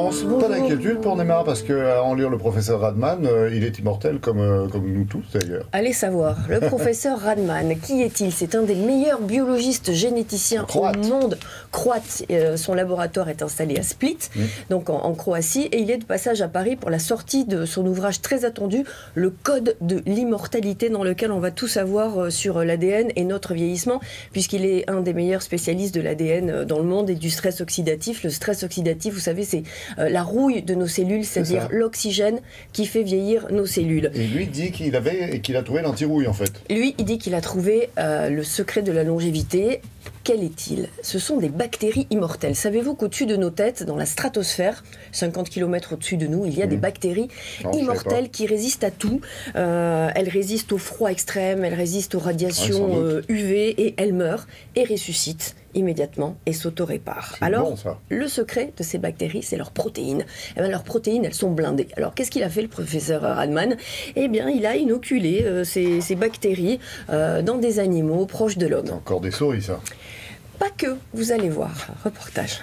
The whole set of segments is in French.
Laurence, pas d'inquiétude pour Neymar, parce qu'en lire le professeur Radman, il est immortel comme nous tous d'ailleurs. Allez savoir, le professeur Radman, qui est-il? C'est un des meilleurs biologistes généticiens au monde, croate. Son laboratoire est installé à Split, donc en Croatie, et il est de passage à Paris pour la sortie de son ouvrage très attendu, Le Code de l'immortalité, dans lequel on va tout savoir sur l'ADN et notre vieillissement, puisqu'il est un des meilleurs spécialistes de l'ADN dans le monde et du stress oxydatif. Le stress oxydatif, vous savez, c'est la rouille de nos cellules, c'est-à-dire l'oxygène qui fait vieillir nos cellules. Et lui dit qu'il a trouvé l'anti-rouille en fait. Lui, il dit qu'il a trouvé le secret de la longévité. Quel est-il? Ce sont des bactéries immortelles. Savez-vous qu'au-dessus de nos têtes, dans la stratosphère, 50 km au-dessus de nous, il y a des bactéries immortelles qui résistent à tout. Elles résistent au froid extrême, elles résistent aux radiations UV, et elles meurent et ressuscitent immédiatement et s'auto-réparent. Alors, le secret de ces bactéries, c'est leurs protéines. Eh bien, leurs protéines, elles sont blindées. Alors, qu'est-ce qu'il a fait, le professeur Radman? Eh bien, il a inoculé ces bactéries dans des animaux proches de l'homme. C'est encore des souris, ça. Pas que, vous allez voir. Reportage.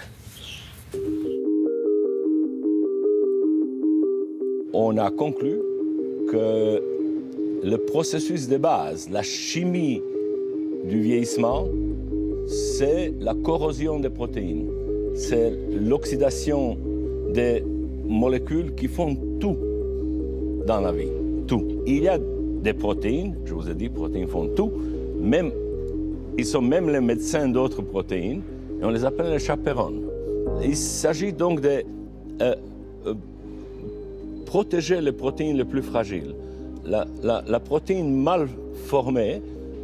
On a conclu que le processus de base, la chimie du vieillissement, c'est la corrosion des protéines. C'est l'oxydation des molécules qui font tout dans la vie. Tout. Il y a des protéines, je vous ai dit, protéines font tout, même, ils sont même les médecins d'autres protéines, et on les appelle les chaperones. Il s'agit donc de protéger les protéines les plus fragiles. La protéine mal formée,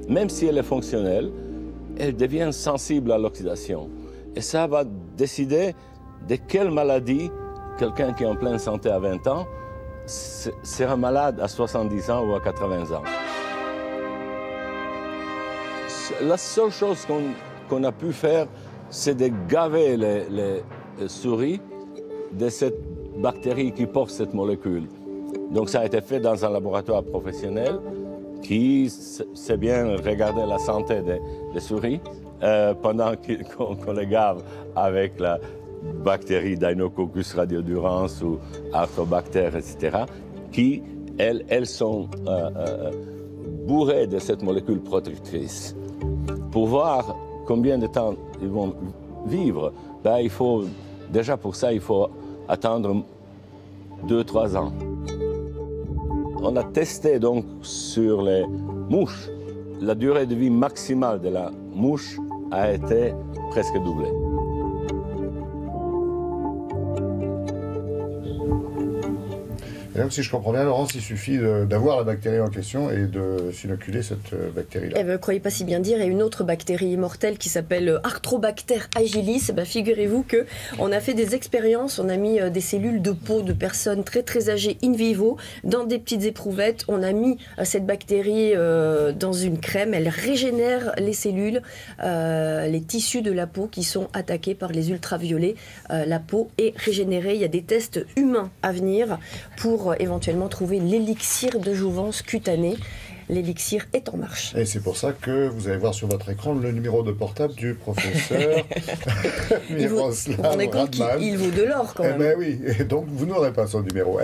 même si elle est fonctionnelle, elle devient sensible à l'oxydation. Et ça va décider de quelle maladie quelqu'un qui est en pleine santé à 20 ans sera malade à 70 ans ou à 80 ans. La seule chose qu'on a pu faire, c'est de gaver les souris de cette bactérie qui porte cette molécule. Donc ça a été fait dans un laboratoire professionnel qui sait bien regarder la santé des souris pendant qu'on les gave avec la bactérie Deinococcus radiodurans ou Arthrobacter, etc., qui, elles sont bourrées de cette molécule protectrice. Pour voir combien de temps ils vont vivre, ben, déjà pour ça, il faut attendre 2-3 ans. On a testé donc sur les mouches. La durée de vie maximale de la mouche a été presque doublée. Et donc, si je comprends bien, Laurence, il suffit d'avoir la bactérie en question et de s'inoculer cette bactérie-là. Eh bien, ne croyez pas si bien dire. Il y a une autre bactérie immortelle qui s'appelle Arthrobacter agilis. Eh bien, figurez-vous qu'on a fait des expériences. On a mis des cellules de peau de personnes très très âgées in vivo dans des petites éprouvettes. On a mis cette bactérie dans une crème. Elle régénère les cellules, les tissus de la peau qui sont attaqués par les ultraviolets. La peau est régénérée. Il y a des tests humains à venir pour éventuellement trouver l'élixir de jouvence cutanée. L'élixir est en marche. Et c'est pour ça que vous allez voir sur votre écran le numéro de portable du professeur Miroslav Radman. Il vaut de l'or quand même. Eh bien oui, et donc vous n'aurez pas son numéro.